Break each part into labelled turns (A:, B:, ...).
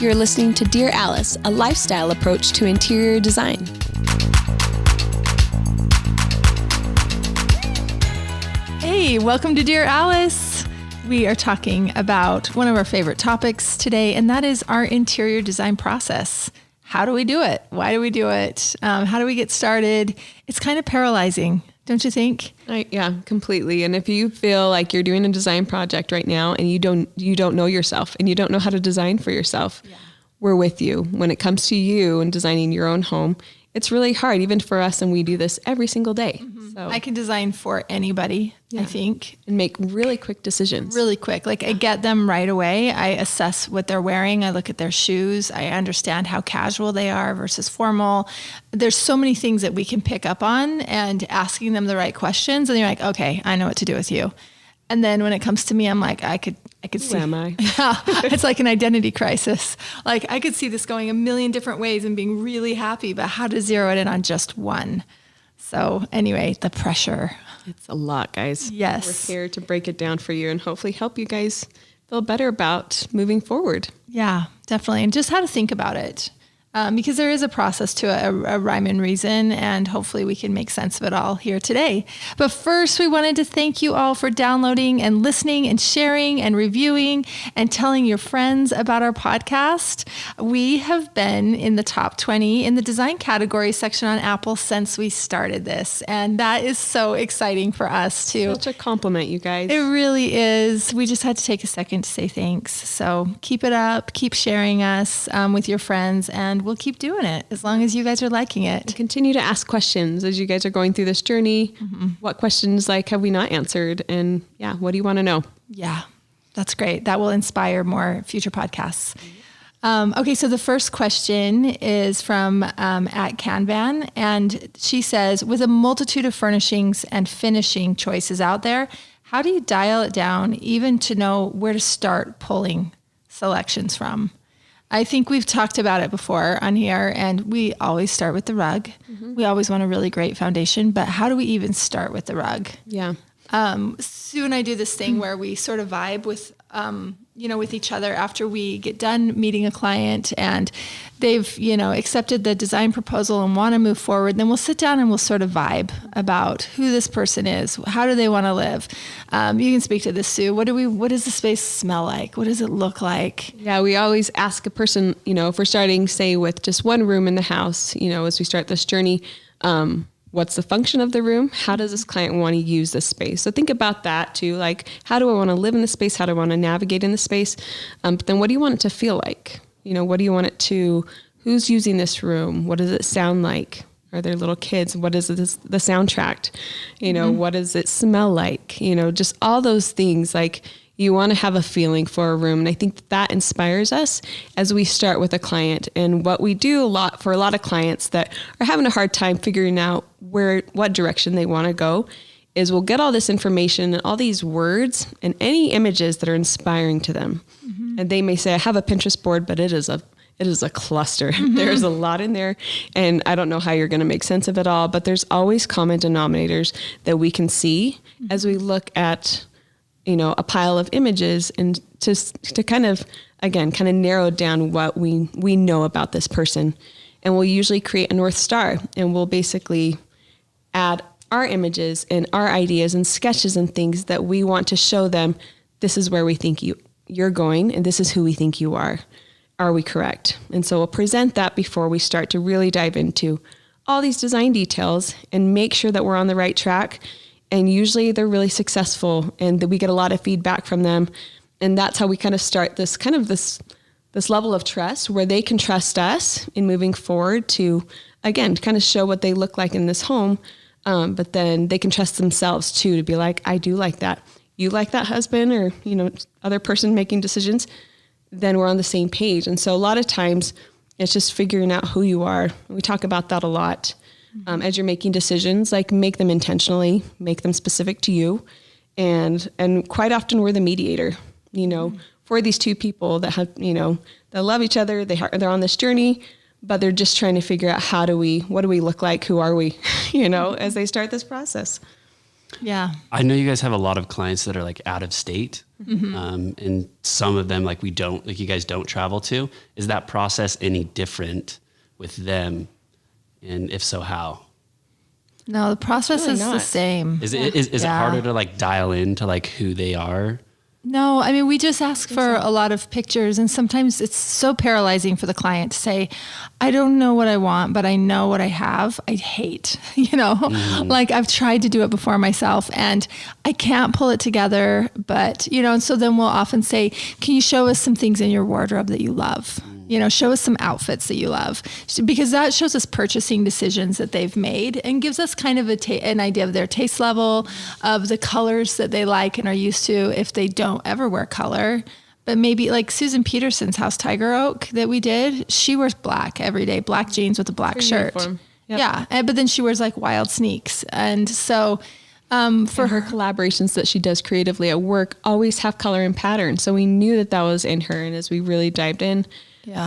A: You're listening to Dear Alice, a lifestyle approach to interior design.
B: Hey, welcome to Dear Alice. We are talking about one of our favorite topics today, and that is our interior design process. How do we do it? Why do we do it? How do we get started? It's kind of paralyzing, don't you think?
C: Yeah, completely. And if you feel like you're doing a design project right now and you don't know yourself and you don't know how to design for yourself, we're with you. When it comes to you and designing your own home, it's really hard, even for us, and we do this every single day. So
B: I can design for anybody, I think.
C: And make really quick decisions.
B: Really quick. Like I get them right away. I assess what they're wearing. I look at their shoes. I understand how casual they are versus formal. There's so many things that we can pick up on, and asking them the right questions. And you're like, okay, I know what to do with you. And then when it comes to me, I'm like, I could see.
C: Who am I?
B: Yeah, it's like an identity crisis. Like I could see this going a million different ways and being really happy, but how to zero it in on just one. So anyway, the pressure.
C: It's a lot, guys.
B: Yes.
C: We're here to break it down for you and hopefully help you guys feel better about moving forward.
B: Yeah, definitely. And just how to think about it. Because there is a process to a rhyme and reason, and hopefully we can make sense of it all here today. But first, we wanted to thank you all for downloading and listening and sharing and reviewing and telling your friends about our podcast. We have been in the top 20 in the design category section on Apple since we started this. And that is so exciting for us too.
C: Such a compliment, you guys.
B: It really is. We just had to take a second to say thanks. So keep it up, keep sharing us with your friends, and we'll keep doing it as long as you guys are liking it.
C: And continue to ask questions as you guys are going through this journey. What questions have we not answered? And what do you want to know?
B: Yeah, that's great. That will inspire more future podcasts. Okay, so the first question is from at Kanban, and she says, with a multitude of furnishings and finishing choices out there, how do you dial it down even to know where to start pulling selections from? I think we've talked about it before on here, and we always start with the rug. We always want a really great foundation, but how do we even start with the rug?
C: Yeah.
B: Sue and I do this thing where we sort of vibe with, with each other after we get done meeting a client and they've, accepted the design proposal and want to move forward. Then we'll sit down and we'll sort of vibe about who this person is. How do they want to live? You can speak to this, Sue. What does the space smell like? What does it look like?
C: Yeah, we always ask a person, if we're starting, say, with just one room in the house, as we start this journey, what's the function of the room? How does this client want to use this space? So think about that too. Like, how do I want to live in the space? How do I want to navigate in the space? But then what do you want it to feel like? What do you want it to, who's using this room? What does it sound like? Are there little kids? What is the soundtrack? What does it smell like? Just all those things. Like, you want to have a feeling for a room. And I think that inspires us as we start with a client. And what we do for a lot of clients that are having a hard time figuring out what direction they want to go is we'll get all this information and all these words and any images that are inspiring to them. And they may say, I have a Pinterest board, but it is a cluster. There's a lot in there, and I don't know how you're going to make sense of it all, but there's always common denominators that we can see as we look at a pile of images, and to kind of narrow down what we know about this person. And we'll usually create a North Star, and we'll basically add our images and our ideas and sketches and things that we want to show them. This is where we think you're going, and this is who we think you are. Are we correct? And so we'll present that before we start to really dive into all these design details and make sure that we're on the right track. And usually they're really successful, and that we get a lot of feedback from them. And that's how we kind of start this level of trust where they can trust us in moving forward to, again, kind of show what they look like in this home. But then they can trust themselves too, to be like, I do like that. You like that husband or, other person making decisions, then we're on the same page. And so a lot of times it's just figuring out who you are. We talk about that a lot. As you're making decisions, like make them intentionally, make them specific to you. And quite often we're the mediator, for these two people that have, that love each other. They're on this journey, but they're just trying to figure out what do we look like? Who are we, as they start this process.
B: Yeah.
D: I know you guys have a lot of clients that are like out of state, and some of them like you guys don't travel to. Is that process any different with them? And if so, how?
B: No, the process
C: Really
B: is the
C: not.
B: same.
D: Is it harder to like dial into like who they are?
B: No, I mean, we just ask for a lot of pictures, and sometimes it's so paralyzing for the client to say, I don't know what I want, but I know what I have. I hate, like I've tried to do it before myself and I can't pull it together, but, and so then we'll often say, can you show us some things in your wardrobe that you love? Show us some outfits that you love, because that shows us purchasing decisions that they've made and gives us kind of an idea of their taste level, of the colors that they like and are used to if they don't ever wear color. But maybe like Susan Peterson's house, Tiger Oak, that we did, she wears black every day, black jeans with a black shirt.
C: Uniform. Yep.
B: Yeah. But then she wears like wild sneaks. And so for
C: her collaborations that she does creatively at work always have color and pattern. So we knew that was in her. And as we really dived in,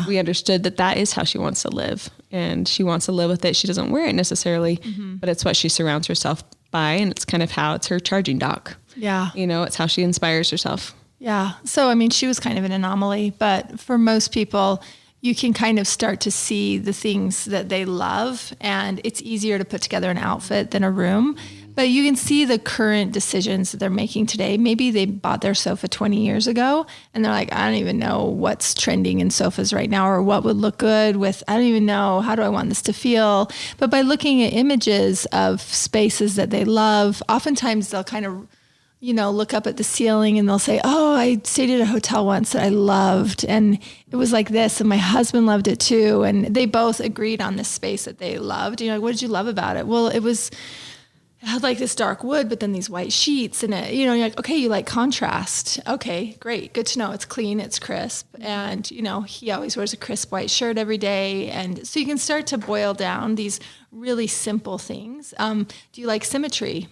C: we understood that is how she wants to live, and she wants to live with it. She doesn't wear it necessarily, but it's what she surrounds herself by. And it's kind of how it's her charging dock.
B: Yeah.
C: It's how she inspires herself.
B: Yeah. So, I mean, she was kind of an anomaly, but for most people, you can kind of start to see the things that they love, and it's easier to put together an outfit than a room. But you can see the current decisions that they're making today. Maybe they bought their sofa 20 years ago and they're like, I don't even know what's trending in sofas right now, or what would look good with, I don't even know, how do I want this to feel? But by looking at images of spaces that they love, oftentimes they'll kind of, look up at the ceiling and they'll say, oh, I stayed at a hotel once that I loved, and it was like this, and my husband loved it too. And they both agreed on this space that they loved. What did you love about it? Well, it had like this dark wood, but then these white sheets, and you're like, okay, you like contrast. Okay, great. Good to know. It's clean, it's crisp. And, he always wears a crisp white shirt every day. And so you can start to boil down these really simple things. Do you like symmetry?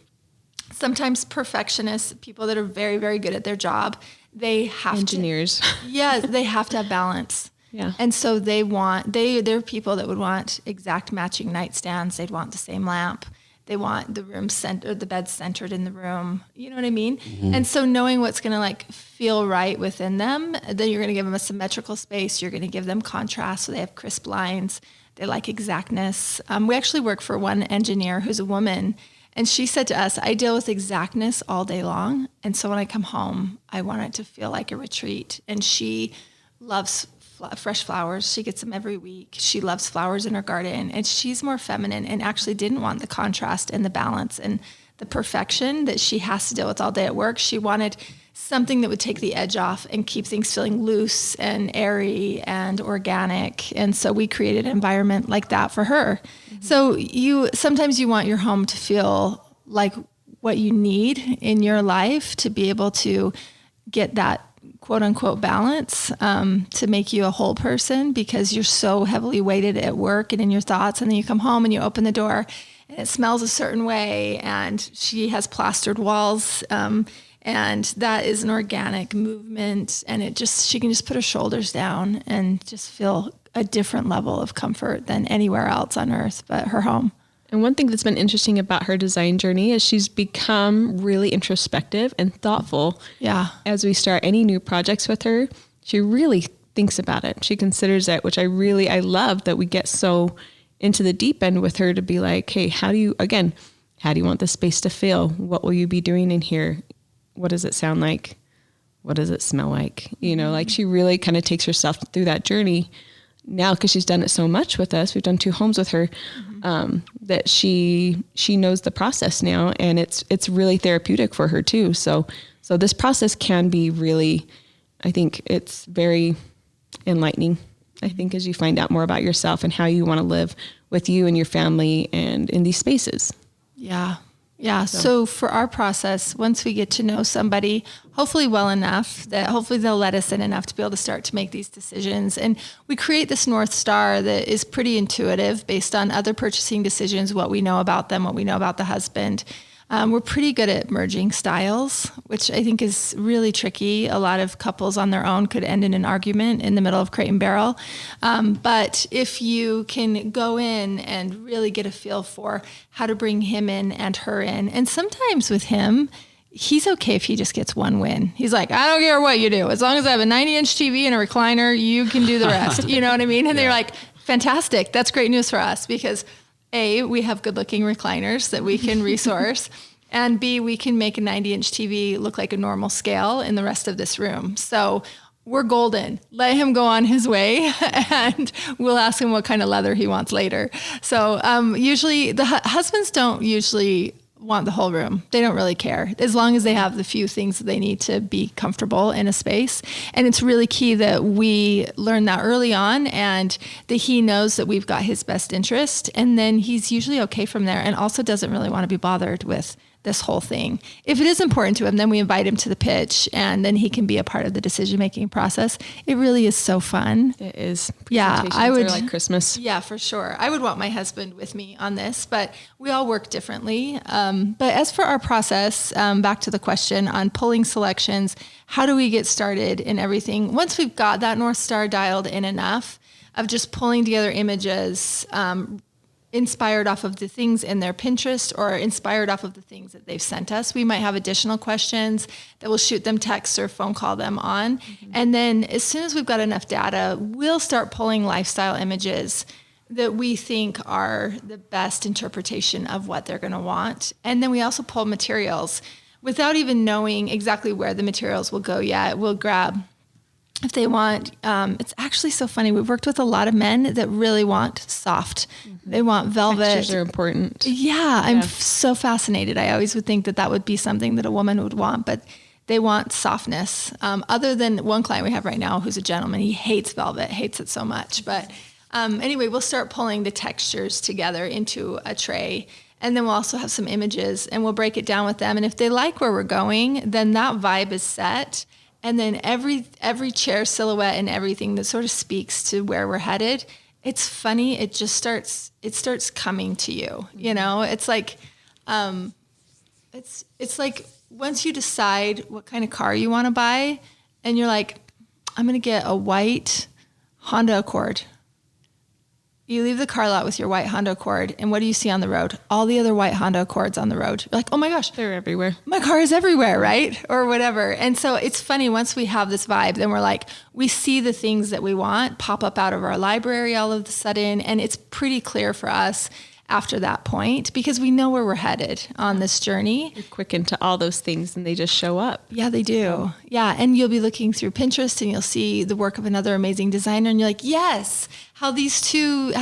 B: Sometimes perfectionists, people that are very, very good at their job, they have
C: engineers.
B: They have to have balance.
C: Yeah.
B: And so they're people that would want exact matching nightstands. They'd want the same lamp. They want the room centered, the bed centered in the room. You know what I mean? Mm-hmm. And so knowing what's going to like feel right within them, then you're going to give them a symmetrical space. You're going to give them contrast, so they have crisp lines. They like exactness. We actually work for one engineer who's a woman, and she said to us, I deal with exactness all day long. And so when I come home, I want it to feel like a retreat. And she loves fresh flowers. She gets them every week. She loves flowers in her garden, and she's more feminine and actually didn't want the contrast and the balance and the perfection that she has to deal with all day at work. She wanted something that would take the edge off and keep things feeling loose and airy and organic. And so we created an environment like that for her. Mm-hmm. So sometimes you want your home to feel like what you need in your life to be able to get that quote unquote balance, to make you a whole person, because you're so heavily weighted at work and in your thoughts. And then you come home and you open the door and it smells a certain way, and she has plastered walls. And that is an organic movement, and she can just put her shoulders down and just feel a different level of comfort than anywhere else on earth but her home.
C: And one thing that's been interesting about her design journey is she's become really introspective and thoughtful. Yeah. As we start any new projects with her, she really thinks about it. She considers it, which I love that we get so into the deep end with her to be like, hey, how do you want the space to feel? What will you be doing in here? What does it sound like? What does it smell like? Like she really kind of takes herself through that journey now, because she's done it so much with us. We've done 2 homes with her, that she knows the process now, and it's really therapeutic for her too. So this process can be really, I think it's very enlightening. I think as you find out more about yourself and how you want to live with you and your family and in these spaces.
B: Yeah. Yeah. So for our process, once we get to know somebody, hopefully well enough that hopefully they'll let us in enough to be able to start to make these decisions. And we create this North Star that is pretty intuitive based on other purchasing decisions, what we know about them, what we know about the husband. We're pretty good at merging styles, which I think is really tricky. A lot of couples on their own could end in an argument in the middle of Crate and Barrel. But if you can go in and really get a feel for how to bring him in and her in, and sometimes with him, he's okay if he just gets one win. He's like, I don't care what you do. As long as I have a 90-inch TV and a recliner, you can do the rest. You know what I mean? And they're like, fantastic. That's great news for us because A, we have good-looking recliners that we can resource, and B, we can make a 90-inch TV look like a normal scale in the rest of this room. So we're golden. Let him go on his way, and we'll ask him what kind of leather he wants later. So usually the husbands don't usually want the whole room. They don't really care as long as they have the few things that they need to be comfortable in a space. And it's really key that we learn that early on and that he knows that we've got his best interest. And then he's usually okay from there and also doesn't really want to be bothered with this whole thing. If it is important to him, then we invite him to the pitch and then he can be a part of the decision-making process. It really is so fun.
C: It is.
B: Yeah, I would
C: like Christmas.
B: Yeah, for sure. I would want my husband with me on this, but we all work differently. But as for our process, back to the question on pulling selections, how do we get started in everything? Once we've got that North Star dialed in enough of just pulling together images, inspired off of the things in their Pinterest or inspired off of the things that they've sent us. We might have additional questions that we'll shoot them text or phone call them on. Mm-hmm. And then as soon as we've got enough data, we'll start pulling lifestyle images that we think are the best interpretation of what they're going to want. And then we also pull materials without even knowing exactly where the materials will go yet. We'll grab, if they want, it's actually so funny. We've worked with a lot of men that really want soft. Mm-hmm. They want velvet.
C: Textures are important.
B: Yeah, I'm so fascinated. I always would think that that would be something that a woman would want, but they want softness. Other than one client we have right now who's a gentleman, he hates velvet, hates it so much. But anyway, we'll start pulling the textures together into a tray. And then we'll also have some images and we'll break it down with them. And if they like where we're going, then that vibe is set. And then every chair silhouette and everything that sort of speaks to where we're headed, it's funny. It just starts coming to you. You know, it's like, it's like once you decide what kind of car you want to buy and you're like, I'm going to get a white Honda Accord. You leave the car lot with your white Honda Accord, and what do you see on the road? All the other white Honda Accords on the road. You're like, oh my gosh.
C: They're everywhere.
B: My car is everywhere, right? Or whatever. And so it's funny, once we have this vibe, then we're like, we see the things that we want pop up out of our library all of a sudden, and it's pretty clear for us after that point because we know where we're headed on this journey.
C: You're quick into all those things and they just show up.
B: Yeah, they do. Yeah, and you'll be looking through Pinterest and you'll see the work of another amazing designer and you're like, yes, how these two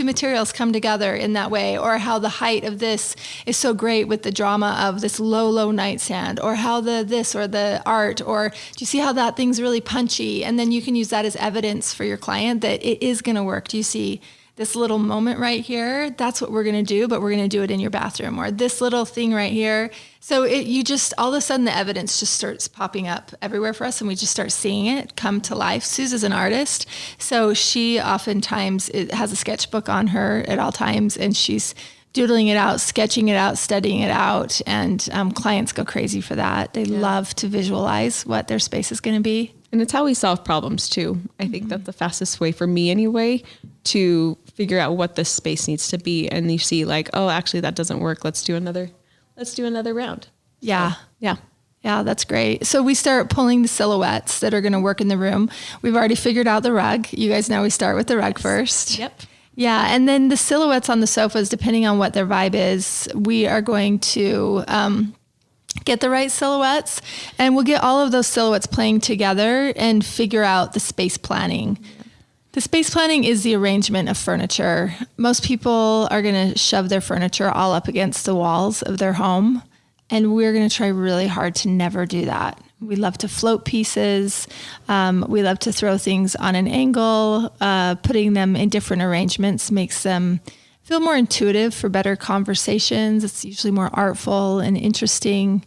B: materials come together in that way, or how the height of this is so great with the drama of this low nightstand, or how the this or the art, or do you see how that thing's really punchy? And then you can use that as evidence for your client that it is going to work. Do you see this little moment right here? That's what we're going to do, but we're going to do it in your bathroom. Or this little thing right here. So you just, all of a sudden the evidence just starts popping up everywhere for us and we just start seeing it come to life. Suze an artist. So she oftentimes has a sketchbook on her at all times and she's doodling it out, sketching it out, studying it out. And clients go crazy for that. They love to visualize what their space is going to be.
C: And it's how we solve problems too. I think that's the fastest way for me anyway, to figure out what this space needs to be. And you see like, oh, actually that doesn't work. Let's do another round.
B: Yeah.
C: So, yeah.
B: Yeah, that's great. So we start pulling the silhouettes that are going to work in the room. We've already figured out the rug. You guys know we start with the rug first.
C: Yep.
B: Yeah. And then the silhouettes on the sofas, depending on what their vibe is, we are going to, get the right silhouettes and we'll get all of those silhouettes playing together and figure out the space planning. Yeah. The space planning is the arrangement of furniture. Most people are going to shove their furniture all up against the walls of their home, and we're going to try really hard to never do that. We love to float pieces. We love to throw things on an angle. Putting them in different arrangements makes them feel more intuitive for better conversations. It's usually more artful and interesting.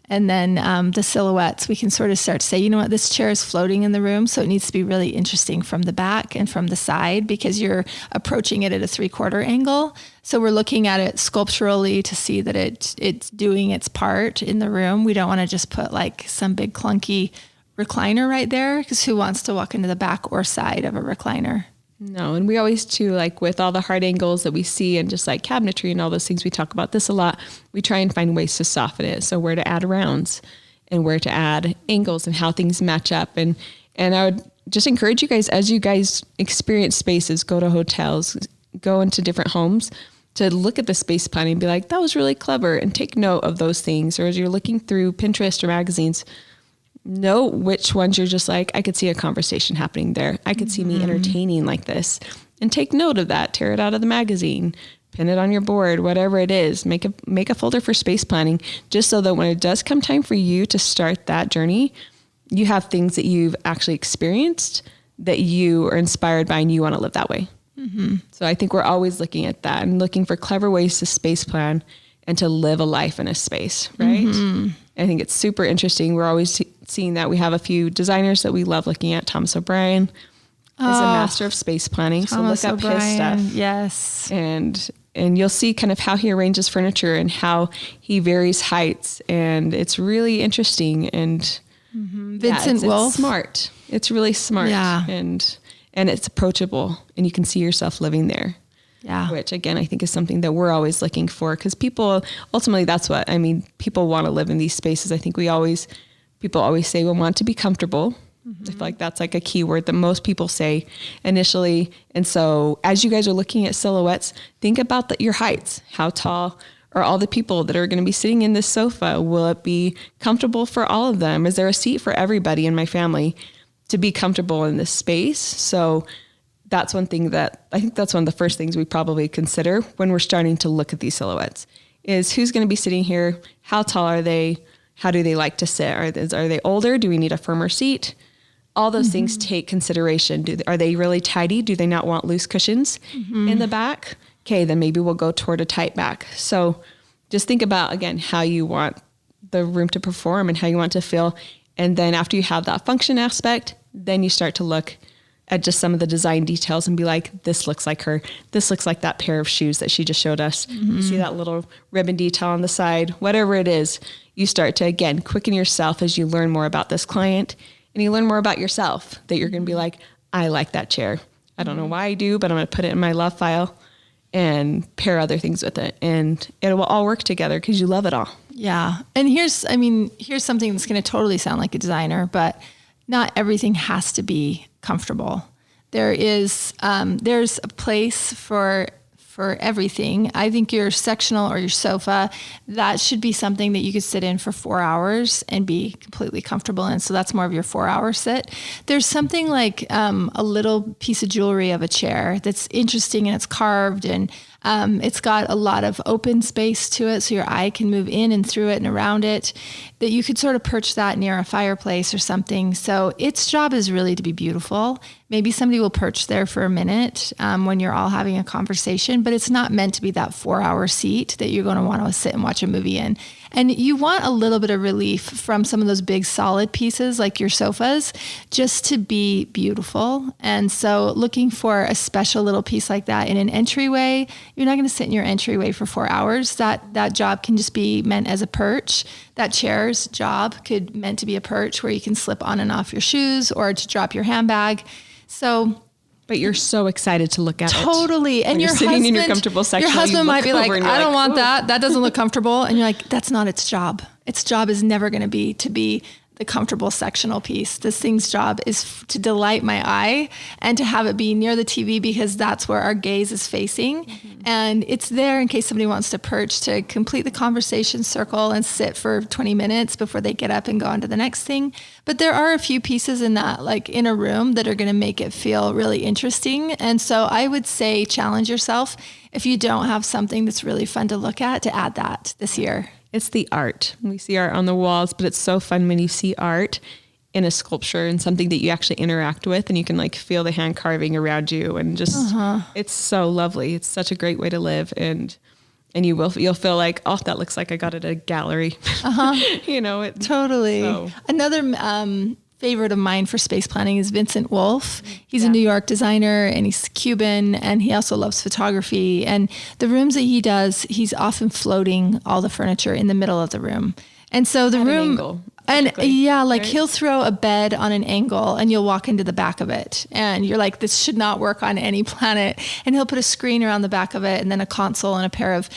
B: And then the silhouettes, we can sort of start to say, you know what, this chair is floating in the room, so it needs to be really interesting from the back and from the side because you're approaching it at a 3/4 angle. So we're looking at it sculpturally to see that it's doing its part in the room. We don't want to just put like some big clunky recliner right there because who wants to walk into the back or side of a recliner?
C: No, and we always too, like with all the hard angles that we see and just like cabinetry and all those things, we talk about this a lot. We try and find ways to soften it. So where to add rounds and where to add angles and how things match up. And I would just encourage you guys, as you guys experience spaces, go to hotels, go into different homes, to look at the space planning and be like, that was really clever, and take note of those things. Or as you're looking through Pinterest or magazines, know which ones you're just like, I could see a conversation happening there. I could see me entertaining like this, and take note of that. Tear it out of the magazine, pin it on your board, whatever it is. Make a folder for space planning, just so that when it does come time for you to start that journey, you have things that you've actually experienced that you are inspired by and you want to live that way. Mm-hmm. So I think we're always looking at that and looking for clever ways to space plan and to live a life in a space, right? Mm-hmm. I think it's super interesting. We're always seeing that. We have a few designers that we love looking at. Thomas O'Brien is a master of space planning.
B: Thomas
C: so look up
B: O'Brien,
C: his stuff.
B: yes.
C: And you'll see kind of how he arranges furniture and how he varies heights. And it's really interesting. And
B: Vincent Wolf.
C: It's smart. It's really smart.
B: Yeah.
C: And it's approachable, and you can see yourself living there.
B: Yeah.
C: Which again, I think is something that we're always looking for, because people, ultimately that's what, I mean, people want to live in these spaces. I think people always say we want to be comfortable. Mm-hmm. I feel like that's like a key word that most people say initially. And so as you guys are looking at silhouettes, think about your heights. How tall are all the people that are going to be sitting in this sofa? Will it be comfortable for all of them? Is there a seat for everybody in my family to be comfortable in this space? So that's one thing that I think that's one of the first things we probably consider when we're starting to look at these silhouettes is who's going to be sitting here? How tall are they? How do they like to sit? Are they older? Do we need a firmer seat? All those things take consideration. Are they really tidy? Do they not want loose cushions in the back? Okay, then maybe we'll go toward a tight back. So just think about, again, how you want the room to perform and how you want to feel. And then after you have that function aspect, then you start to look at just some of the design details and be like, this looks like her. This looks like that pair of shoes that she just showed us. You see that little ribbon detail on the side, whatever it is, you start to, again, quicken yourself as you learn more about this client and you learn more about yourself, that you're going to be like, I like that chair. I don't know why I do, but I'm going to put it in my love file and pair other things with it. And it will all work together because you love it all.
B: Yeah. And here's something that's going to totally sound like a designer, but not everything has to be comfortable. There's a place for everything. I think your sectional or your sofa, that should be something that you could sit in for 4 hours and be completely comfortable in. So that's more of your 4-hour sit. There's something like a little piece of jewelry of a chair that's interesting and it's carved and it's got a lot of open space to it, so your eye can move in and through it and around it, that you could sort of perch that near a fireplace or something. So its job is really to be beautiful. Maybe somebody will perch there for a minute when you're all having a conversation, but it's not meant to be that 4-hour seat that you're going to want to sit and watch a movie in. And you want a little bit of relief from some of those big solid pieces like your sofas just to be beautiful. And so looking for a special little piece like that in an entryway, you're not going to sit in your entryway for 4 hours. That job can just be meant as a perch. That chair's job could meant to be a perch where you can slip on and off your shoes or to drop your handbag. So
C: but you're so excited to look at it.
B: Totally. And
C: you're sitting in your comfortable section.
B: Your husband might be like, I don't want
C: ooh.
B: that doesn't look comfortable. And you're like, that's not its job. Its job is never going to be the comfortable sectional piece. This thing's job is to delight my eye and to have it be near the TV because that's where our gaze is facing. Mm-hmm. And it's there in case somebody wants to perch to complete the conversation circle and sit for 20 minutes before they get up and go on to the next thing. But there are a few pieces in that, like in a room, that are going to make it feel really interesting. And so I would say challenge yourself if you don't have something that's really fun to look at, to add that this year.
C: It's the art. We see art on the walls, but it's so fun when you see art in a sculpture and something that you actually interact with and you can like feel the hand carving around you and just, it's so lovely. It's such a great way to live. And and you'll feel like, oh, that looks like I got it at a gallery.
B: Totally.
C: So.
B: Another favorite of mine for space planning is Vincent Wolf. He's a New York designer, and he's Cuban, and he also loves photography. And the rooms that he does, he's often floating all the furniture in the middle of the room. And so the room,
C: angle,
B: and he'll throw a bed on an angle and you'll walk into the back of it. And you're like, this should not work on any planet. And he'll put a screen around the back of it, and then a console and a pair of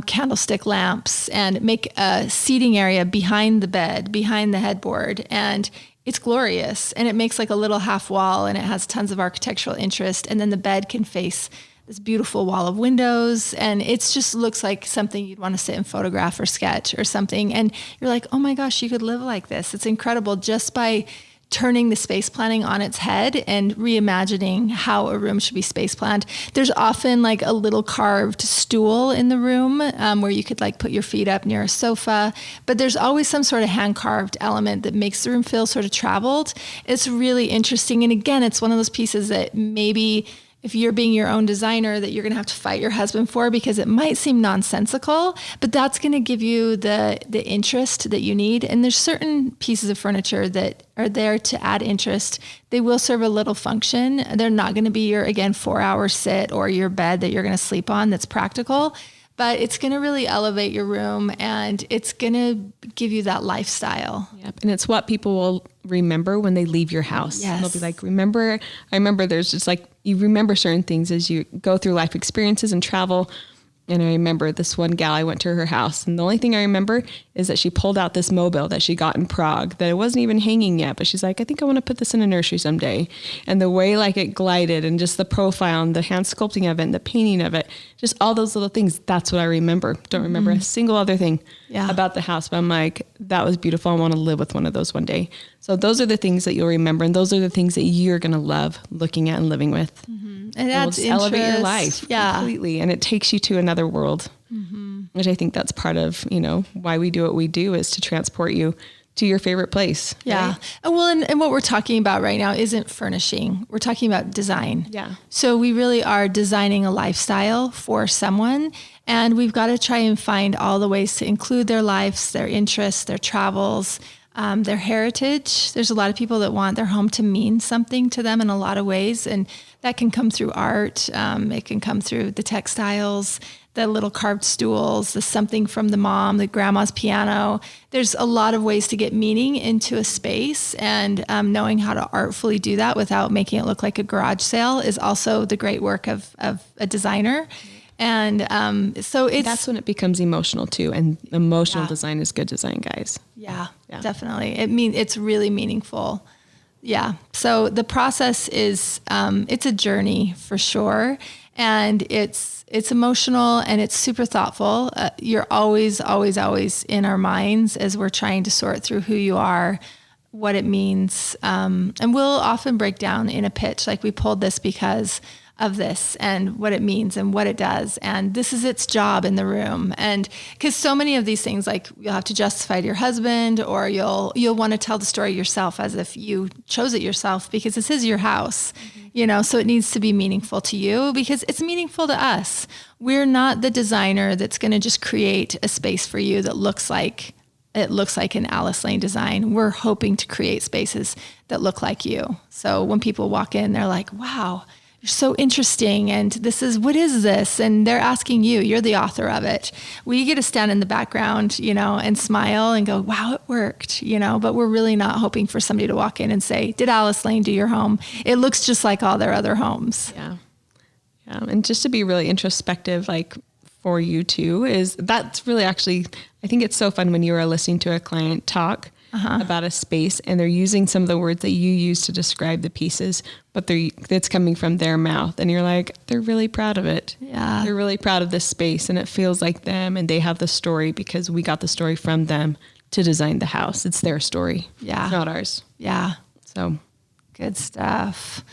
B: candlestick lamps, and make a seating area behind the bed, behind the headboard. And it's glorious. And it makes like a little half wall, and it has tons of architectural interest. And then the bed can face this beautiful wall of windows, and it just looks like something you'd want to sit and photograph or sketch or something. And you're like, oh my gosh, you could live like this. It's incredible, just by turning the space planning on its head and reimagining how a room should be space planned. There's often like a little carved stool in the room where you could like put your feet up near a sofa, but there's always some sort of hand carved element that makes the room feel sort of traveled. It's really interesting. And again, it's one of those pieces that maybe if you're being your own designer, that you're going to have to fight your husband for, because it might seem nonsensical, but that's going to give you the interest that you need. And there's certain pieces of furniture that are there to add interest. They will serve a little function. They're not going to be your, again, 4-hour sit or your bed that you're going to sleep on that's practical, but it's going to really elevate your room, and it's going to give you that lifestyle.
C: Yep. And it's what people will remember when they leave your house.
B: Yes.
C: They'll be like, I remember there's just like, you remember certain things as you go through life experiences and travel. And I remember this one gal, I went to her house, and the only thing I remember is that she pulled out this mobile that she got in Prague that it wasn't even hanging yet, but she's like, I think I want to put this in a nursery someday. And the way like it glided, and just the profile and the hand sculpting of it and the painting of it, just all those little things, that's what I remember. Don't remember a single other thing about the house, but I'm like, that was beautiful. I want to live with one of those one day. So those are the things that you'll remember, and those are the things that you're going to love looking at and living with.
B: And it adds interest.
C: Elevate your life completely, and it takes you to another world, which I think that's part of, why we do what we do, is to transport you to your favorite place.
B: Yeah.
C: Right?
B: Well, and what we're talking about right now isn't furnishing. We're talking about design.
C: Yeah.
B: So we really are designing a lifestyle for someone, and we've got to try and find all the ways to include their lives, their interests, their travels, their heritage. There's a lot of people that want their home to mean something to them in a lot of ways, and that can come through art. It can come through the textiles, the little carved stools, the something from the mom, the grandma's piano. There's a lot of ways to get meaning into a space, and knowing how to artfully do that without making it look like a garage sale is also the great work of a designer. And so
C: that's when it becomes emotional too. And emotional design is good design, guys.
B: Yeah, definitely. It's really meaningful. Yeah. So the process is, it's a journey for sure. And it's emotional, and it's super thoughtful. You're always, always, always in our minds as we're trying to sort through who you are, what it means. And we'll often break down in a pitch, like we pulled this because of this and what it means and what it does. And this is its job in the room. And because so many of these things, like you'll have to justify to your husband, or you'll want to tell the story yourself as if you chose it yourself, because this is your house, so it needs to be meaningful to you because it's meaningful to us. We're not the designer that's going to just create a space for you that looks like an Alice Lane design. We're hoping to create spaces that look like you. So when people walk in, they're like, wow, you're so interesting. And what is this? And they're asking you, you're the author of it. We get to stand in the background, and smile and go, wow, it worked, but we're really not hoping for somebody to walk in and say, did Alice Lane do your home? It looks just like all their other homes.
C: Yeah. Yeah. And just to be really introspective, like for you too, that's really actually, I think it's so fun when you are listening to a client talk about a space, and they're using some of the words that you use to describe the pieces, but it's coming from their mouth, and you're like, they're really proud of it.
B: Yeah.
C: They're really proud of this space, and it feels like them, and they have the story because we got the story from them to design the house. It's their story. Yeah. It's not ours.
B: Yeah.
C: So
B: good stuff.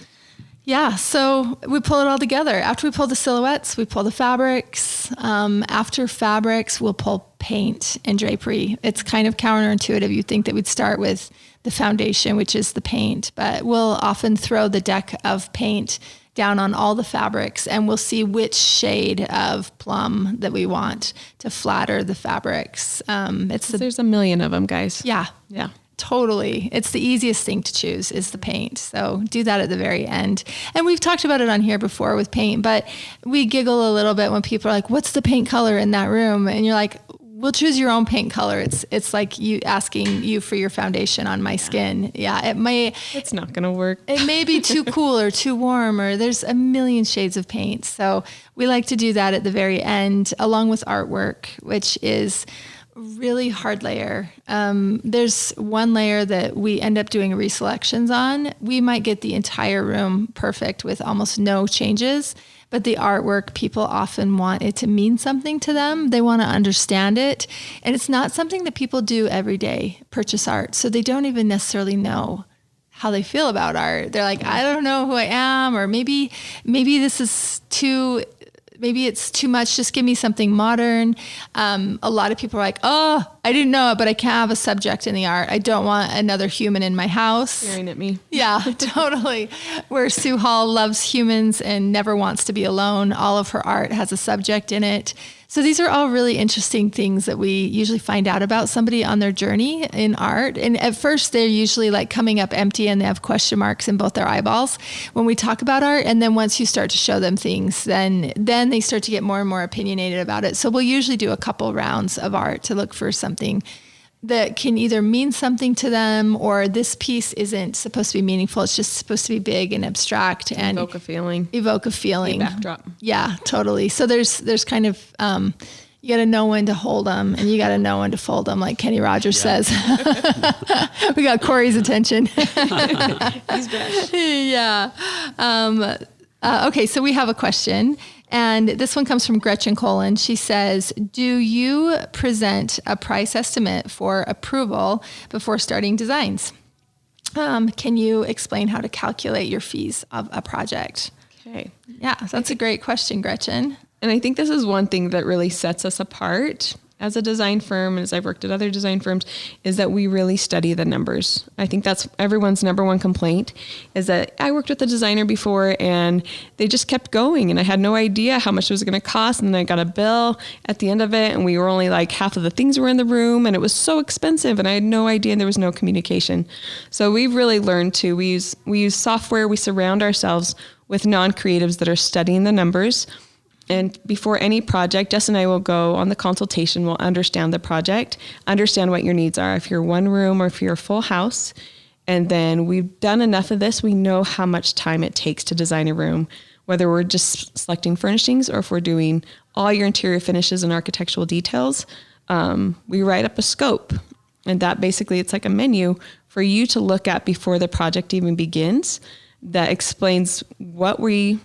B: Yeah, so we pull it all together. After we pull the silhouettes, we pull the fabrics. After fabrics, we'll pull paint and drapery. It's kind of counterintuitive. You'd think that we'd start with the foundation, which is the paint, but we'll often throw the deck of paint down on all the fabrics, and we'll see which shade of plum that we want to flatter the fabrics.
C: There's a million of them, guys.
B: Yeah.
C: Yeah.
B: Totally. It's the easiest thing to choose is the paint. So do that at the very end. And we've talked about it on here before with paint, but we giggle a little bit when people are like, what's the paint color in that room? And you're like, we'll choose your own paint color. It's like you asking you for your foundation on my skin. Yeah.
C: It's not going to work.
B: It may be too cool or too warm, or there's a million shades of paint. So we like to do that at the very end, along with artwork, which is really hard layer. There's one layer that we end up doing reselections on. We might get the entire room perfect with almost no changes, but the artwork, people often want it to mean something to them. They want to understand it. And it's not something that people do every day, purchase art. So they don't even necessarily know how they feel about art. They're like, I don't know who I am, or maybe this is maybe it's too much. Just give me something modern. A lot of people are like, oh, I didn't know it, but I can't have a subject in the art. I don't want another human in my house.
C: Staring at me.
B: Yeah, totally. Where Sue Hall loves humans and never wants to be alone. All of her art has a subject in it. So these are all really interesting things that we usually find out about somebody on their journey in art. And at first they're usually like coming up empty and they have question marks in both their eyeballs when we talk about art. And then once you start to show them things, then they start to get more and more opinionated about it. So we'll usually do a couple rounds of art to look for something that can either mean something to them, or this piece isn't supposed to be meaningful. It's just supposed to be big and abstract and
C: evoke a feeling.
B: A
C: backdrop.
B: Yeah, totally. So there's kind of, you got to know when to hold them and you got to know when to fold them, like Kenny Rogers says. We got Corey's attention.
C: He's good.
B: Yeah. Okay, so we have a question. And this one comes from Gretchen Colin. She says, do you present a price estimate for approval before starting designs? Can you explain how to calculate your fees of a project?
C: Okay.
B: Yeah, so that's a great question, Gretchen.
C: And I think this is one thing that really sets us apart as a design firm, and as I've worked at other design firms, is that we really study the numbers. I think that's everyone's number one complaint, is that I worked with a designer before and they just kept going and I had no idea how much it was going to cost. And then I got a bill at the end of it and we were only like half of the things were in the room and it was so expensive and I had no idea and there was no communication. So we've really learned to, we use software, we surround ourselves with non-creatives that are studying the numbers. And before any project, Jess and I will go on the consultation, we'll understand the project, understand what your needs are, if you're one room or if you're a full house. And then we've done enough of this, we know how much time it takes to design a room, whether we're just selecting furnishings or if we're doing all your interior finishes and architectural details. We write up a scope, and that basically, it's like a menu for you to look at before the project even begins that explains what we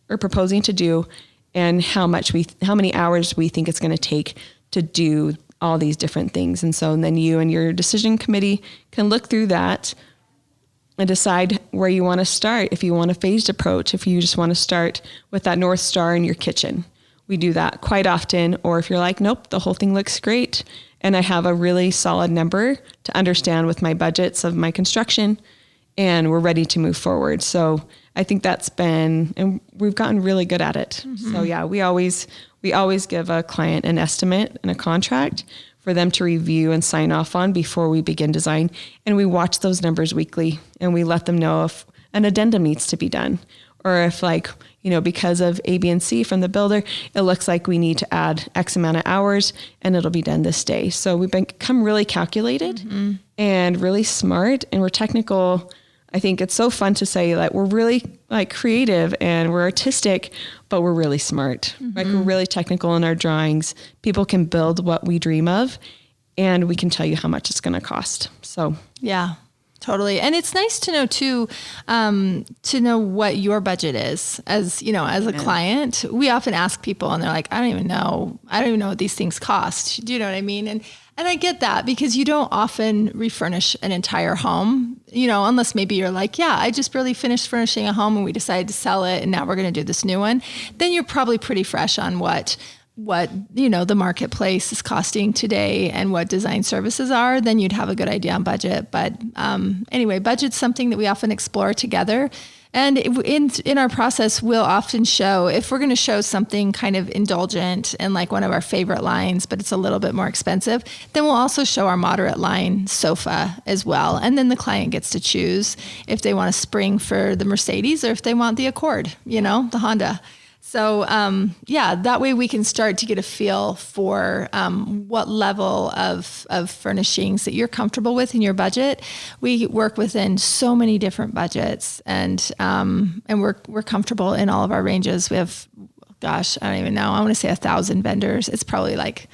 C: are proposing to do and how many hours we think it's going to take to do all these different things. And so then you and your decision committee can look through that and decide where you want to start. If you want a phased approach, if you just want to start with that North Star in your kitchen, we do that quite often. Or if you're like, nope, the whole thing looks great and I have a really solid number to understand with my budgets of my construction and we're ready to move forward. So I think that's been, and we've gotten really good at it. Mm-hmm. So yeah, we always give a client an estimate and a contract for them to review and sign off on before we begin design. And we watch those numbers weekly and we let them know if an addendum needs to be done or if because of A, B, and C from the builder, it looks like we need to add X amount of hours and it'll be done this day. So we've become really calculated and really smart and we're technical. I think it's so fun to say that we're really like creative and we're artistic, but we're really smart. Mm-hmm. Like we're really technical in our drawings. People can build what we dream of and we can tell you how much it's going to cost. So
B: yeah, totally. And it's nice to know too, to know what your budget is as a client. We often ask people and they're like, I don't even know what these things cost. Do you know what I mean? And I get that because you don't often refurnish an entire home, unless maybe you're like, yeah, I just barely finished furnishing a home and we decided to sell it and now we're going to do this new one. Then you're probably pretty fresh on what the marketplace is costing today and what design services are. Then you'd have a good idea on budget. But anyway, budget's something that we often explore together And in our process, we'll often show, if we're going to show something kind of indulgent and like one of our favorite lines, but it's a little bit more expensive, then we'll also show our moderate line sofa as well. And then the client gets to choose if they want a spring for the Mercedes or if they want the Accord, the Honda. So, that way we can start to get a feel for what level of furnishings that you're comfortable with in your budget. We work within so many different budgets, and we're comfortable in all of our ranges. We have, I don't even know. I want to say 1,000 vendors. It's probably like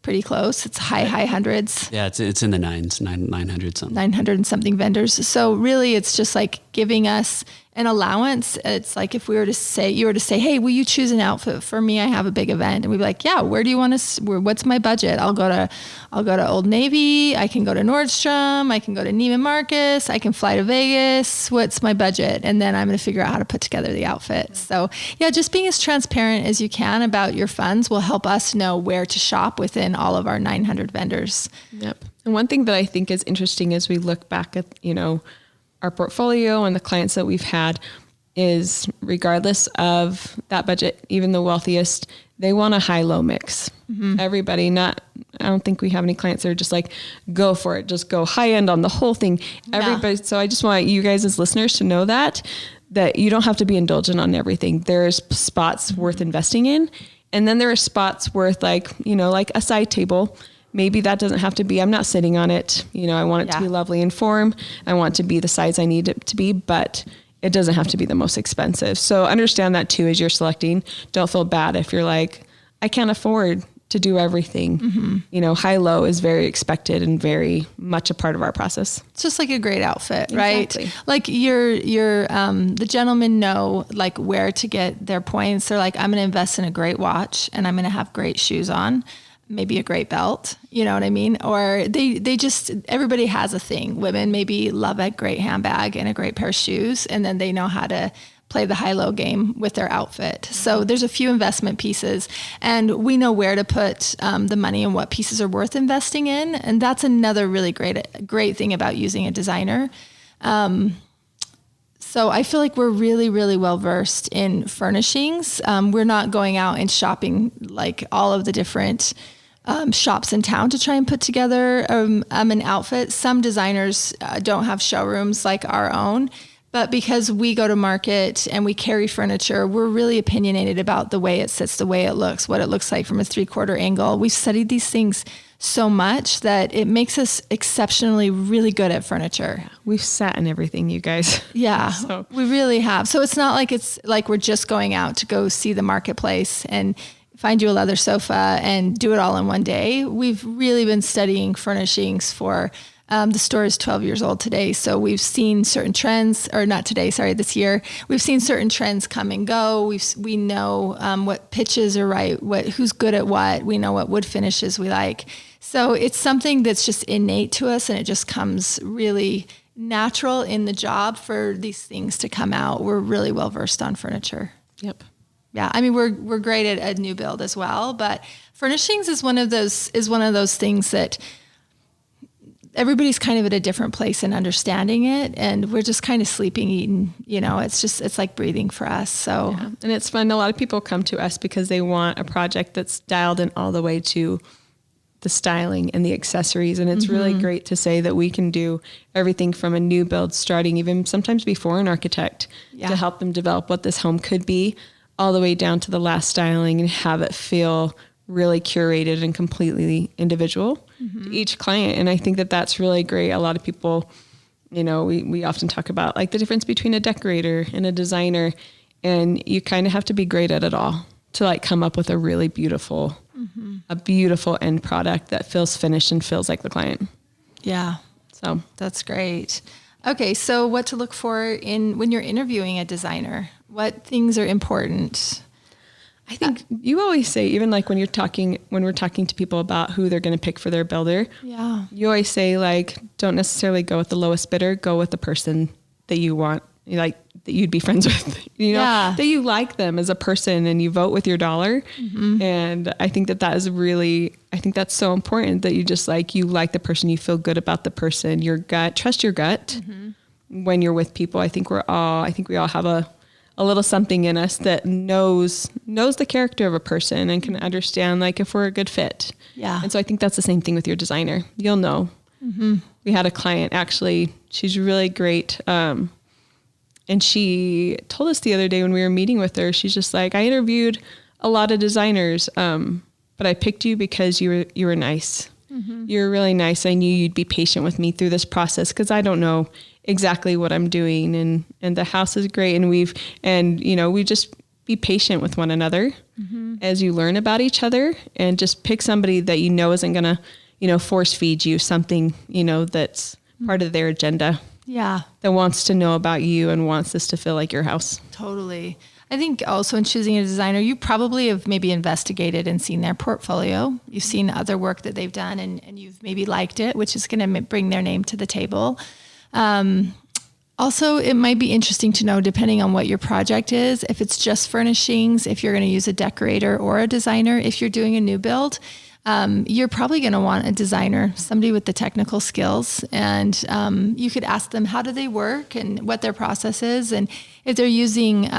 B: pretty close. It's high hundreds.
D: Yeah, it's in the 900 something.
B: 900 and something vendors. So really, it's just like giving us an allowance. It's like if you were to say, hey, will you choose an outfit for me? I have a big event, and we'd be like, yeah, where do you want to? What's my budget? I'll go to Old Navy. I can go to Nordstrom. I can go to Neiman Marcus. I can fly to Vegas. What's my budget? And then I'm going to figure out how to put together the outfit. So yeah, just being as transparent as you can about your funds will help us know where to shop within all of our 900 vendors.
C: Yep. And one thing that I think is interesting as we look back at, our portfolio and the clients that we've had is, regardless of that budget, even the wealthiest, they want a high-low mix. Mm-hmm. Everybody, I don't think we have any clients that are just like, go for it, just go high end on the whole thing. Everybody. So I just want you guys as listeners to know that you don't have to be indulgent on everything. There's spots worth investing in. And then there are spots worth like a side table. Maybe that doesn't have to be, I'm not sitting on it. I want it to be lovely in form. I want it to be the size I need it to be, but it doesn't have to be the most expensive. So understand that too, as you're selecting. Don't feel bad if you're like, I can't afford to do everything. Mm-hmm. High-low is very expected and very much a part of our process. It's
B: just like a great outfit, right?
C: Exactly.
B: Like the gentlemen know like where to get their points. They're like, I'm going to invest in a great watch and I'm going to have great shoes on. Maybe a great belt, you know what I mean? Or they just, everybody has a thing. Women maybe love a great handbag and a great pair of shoes, and then they know how to play the high-low game with their outfit. So there's a few investment pieces, and we know where to put the money and what pieces are worth investing in. And that's another really great thing about using a designer. So I feel like we're really, really well versed in furnishings. We're not going out and shopping like all of the different shops in town to try and put together an outfit. Some designers don't have showrooms like our own, but because we go to market and we carry furniture, we're really opinionated about the way it sits, the way it looks, what it looks like from a 3/4 angle. We've studied these things so much that it makes us exceptionally really good at furniture.
C: Yeah, we've sat in everything, you guys.
B: Yeah, we really have. So it's not like we're just going out to go see the marketplace and find you a leather sofa and do it all in one day. We've really been studying furnishings for, the store is 12 years old today. So we've seen certain trends, or not today, sorry, this year. We've seen certain trends come and go. We know what pitches are right, who's good at what. We know what wood finishes we like. So it's something that's just innate to us, and it just comes really natural in the job for these things to come out. We're really well versed on furniture.
C: Yep.
B: Yeah, I mean we're great at a new build as well, but furnishings is one of those things that everybody's kind of at a different place in understanding it, and we're just kind of sleeping, eating. It's like breathing for us. So
C: yeah. And it's fun. A lot of people come to us because they want a project that's dialed in all the way to the styling and the accessories, and it's really great to say that we can do everything from a new build, starting even sometimes before an architect, to help them develop what this home could be, all the way down to the last styling, and have it feel really curated and completely individual to each client. And I think that that's really great. A lot of people, we often talk about like the difference between a decorator and a designer, and you kind of have to be great at it all to like come up with a really beautiful, a beautiful end product that feels finished and feels like the client.
B: Yeah.
C: So
B: that's great. Okay. So what to look for when you're interviewing a designer? What things are important?
C: I think you always say, even like when we're talking to people about who they're going to pick for their builder, you always say like, don't necessarily go with the lowest bidder, go with the person that you want, like that you'd be friends with, that you like them as a person and you vote with your dollar. And I think that is really, I think that's so important that you just like, you like the person, you feel good about the person, your gut, trust your gut. when you're with people, I think we all have a little something in us that knows the character of a person and can understand like if we're a good fit.
B: Yeah.
C: And so I think that's the same thing with your designer. You'll know. Mm-hmm. We had a client, actually, she's really great. And she told us the other day when we were meeting with her, she's just like, I interviewed a lot of designers, but I picked you because you were nice. Mm-hmm. You're really nice. I knew you'd be patient with me through this process because I don't know exactly what I'm doing, and the house is great, and we just be patient with one another as you learn about each other, and just pick somebody that you know isn't gonna force feed you something that's part of their agenda.
B: Yeah,
C: that wants to know about you and wants this to feel like your house.
B: Totally. I think also in choosing a designer, you probably have maybe investigated and seen their portfolio. You've seen other work that they've done, and you've maybe liked it, which is going to bring their name to the table. Also, it might be interesting to know, depending on what your project is, if it's just furnishings, if you're going to use a decorator or a designer. If you're doing a new build, you're probably going to want a designer, somebody with the technical skills. And you could ask them, how do they work and what their process is? And if they're using,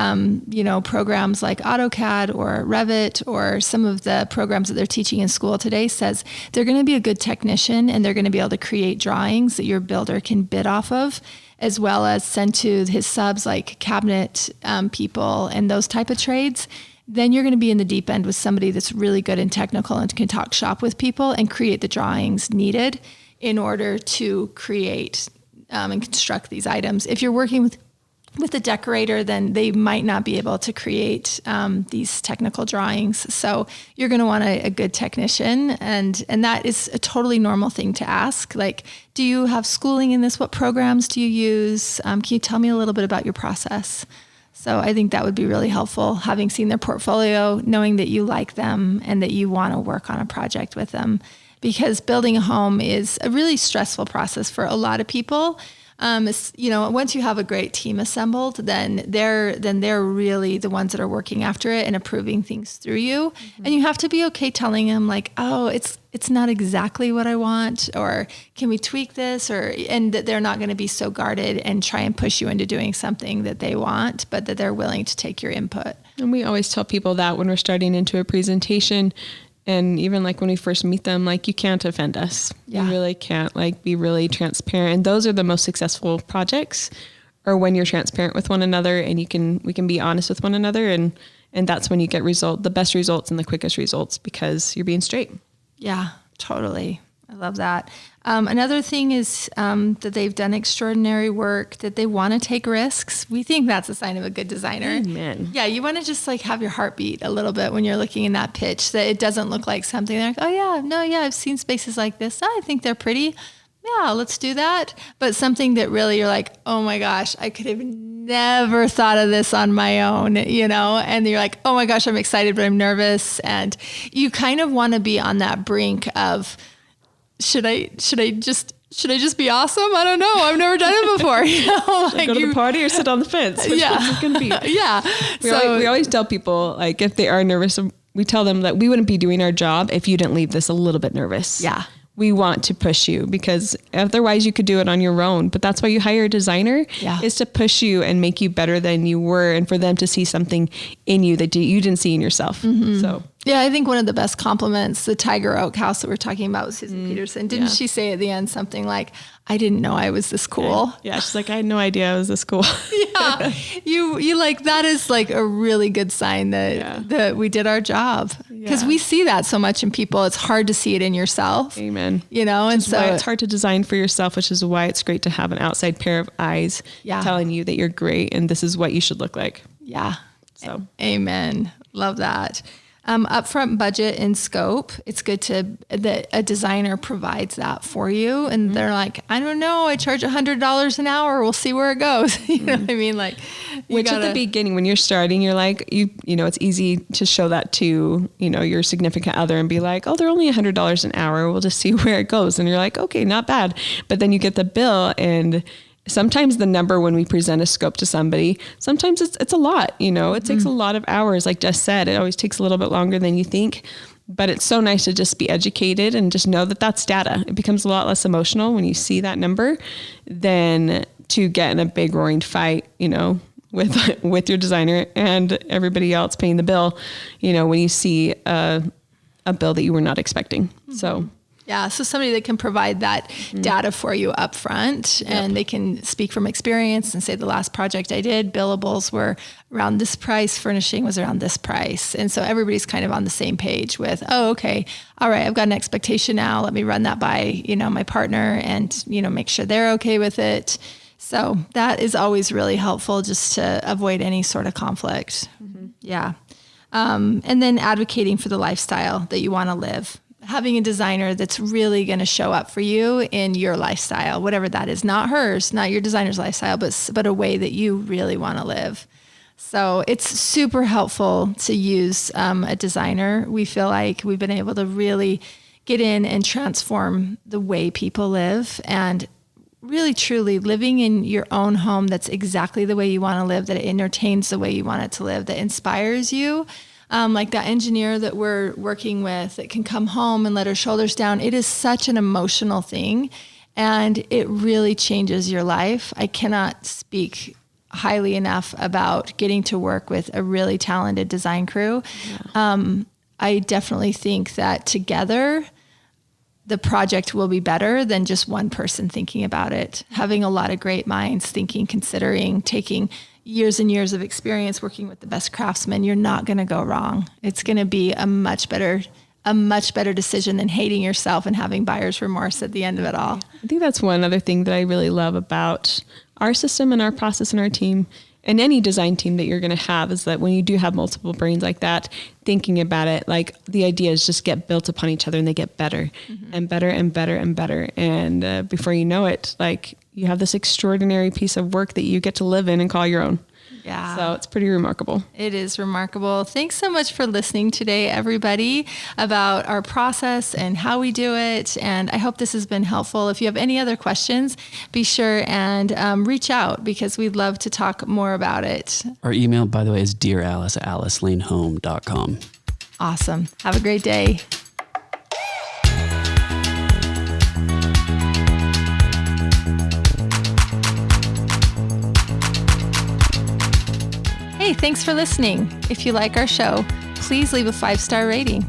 B: programs like AutoCAD or Revit or some of the programs that they're teaching in school today, says they're going to be a good technician and they're going to be able to create drawings that your builder can bid off of, as well as send to his subs like cabinet people and those type of trades. Then you're going to be in the deep end with somebody that's really good and technical and can talk shop with people and create the drawings needed in order to create and construct these items. If you're working with a decorator, then they might not be able to create these technical drawings. So you're going to want a good technician, and that is a totally normal thing to ask. Like, do you have schooling in this? What programs do you use? Can you tell me a little bit about your process? So I think that would be really helpful, having seen their portfolio, knowing that you like them and that you want to work on a project with them, because building a home is a really stressful process for a lot of people. Once you have a great team assembled, then they're really the ones that are working after it and approving things through you. Mm-hmm. And you have to be okay telling them like, oh, it's not exactly what I want, or can we tweak this, and that they're not going to be so guarded and try and push you into doing something that they want, but that they're willing to take your input. And
C: we always tell people that when we're starting into a presentation, and even like when we first meet them, like, you can't offend us. Yeah. You really can't, like, be really transparent. And those are the most successful projects, or when you're transparent with one another and we can be honest with one another. And that's when you get the best results and the quickest results, because you're being straight. Yeah, totally. I love that. Another thing is that they've done extraordinary work, that they want to take risks. We think that's a sign of a good designer. Amen. Yeah, you want to just like have your heart beat a little bit when you're looking in that pitch, that it doesn't look like something like, oh yeah, no, yeah, I've seen spaces like this. I think they're pretty. Yeah, let's do that. But something that really you're like, oh my gosh, I could have never thought of this on my own, and you're like, oh my gosh, I'm excited, but I'm nervous. And you kind of want to be on that brink of, should I just be awesome? I don't know. I've never done it before. Like, go to the party or sit on the fence. Which one's it going to be? Yeah. We always tell people, like, if they are nervous, we tell them that we wouldn't be doing our job if you didn't leave this a little bit nervous. Yeah. We want to push you, because otherwise you could do it on your own. But that's why you hire a designer, is to push you and make you better than you were, and for them to see something in you that you didn't see in yourself. Mm-hmm. So yeah, I think one of the best compliments, the Tiger Oak house that we're talking about with Susan Peterson, didn't she say at the end something like, I didn't know I was this cool? Yeah, she's like, I had no idea I was this cool. Yeah, you like, that is like a really good sign that we did our job, because we see that so much in people. It's hard to see it in yourself. Amen. And so it's hard to design for yourself, which is why it's great to have an outside pair of eyes telling you that you're great and this is what you should look like. Yeah. So amen. Love that. Upfront budget and scope. It's good that a designer provides that for you. And they're like, I don't know, I charge $100 an hour. We'll see where it goes. You know what I mean? Like, which at the beginning, when you're starting, you're like, it's easy to show that to, your significant other and be like, oh, they're only $100 an hour. We'll just see where it goes. And you're like, okay, not bad. But then you get the bill, and sometimes the number, when we present a scope to somebody, sometimes it's a lot, it takes a lot of hours. Like Jess said, it always takes a little bit longer than you think, but it's so nice to just be educated and just know that that's data. It becomes a lot less emotional when you see that number than to get in a big roaring fight, with your designer and everybody else paying the bill, when you see a bill that you were not expecting. So.
B: Yeah, so somebody that can provide that data for you up front, and they can speak from experience and say the last project I did, billables were around this price, furnishing was around this price. And so everybody's kind of on the same page with, oh, okay, all right, I've got an expectation now. Let me run that by, my partner and, make sure they're okay with it. So that is always really helpful just to avoid any sort of conflict. Mm-hmm. Yeah. And then advocating for the lifestyle that you want to live. Having a designer that's really going to show up for you in your lifestyle, whatever that is, not hers, not your designer's lifestyle, but a way that you really want to live. So it's super helpful to use a designer. We feel like we've been able to really get in and transform the way people live, and really truly living in your own home that's exactly the way you want to live, that it entertains the way you want it to live, that inspires you. Like that engineer that we're working with that can come home and let her shoulders down. It is such an emotional thing, and it really changes your life. I cannot speak highly enough about getting to work with a really talented design crew. Yeah. I definitely think that together, the project will be better than just one person thinking about it. Having a lot of great minds thinking, considering, taking years and years of experience working with the best craftsmen, you're not going to go wrong. It's going to be a much better decision than hating yourself and having buyer's remorse at the end of it all.
C: I think that's one other thing that I really love about our system and our process and our team and any design team that you're going to have is that when you do have multiple brains like that, thinking about it, like the ideas just get built upon each other and they get better and better and better and better. And before you know it, like you have this extraordinary piece of work that you get to live in and call your own.
B: Yeah.
C: So it's pretty remarkable.
B: It is remarkable. Thanks so much for listening today, everybody, about our process and how we do it. And I hope this has been helpful. If you have any other questions, be sure and reach out because we'd love to talk more about it.
D: Our email, by the way, is dearalice@alicelanehome.com.
B: Awesome. Have a great day. Hey, thanks for listening. If you like our show, please leave a 5-star rating.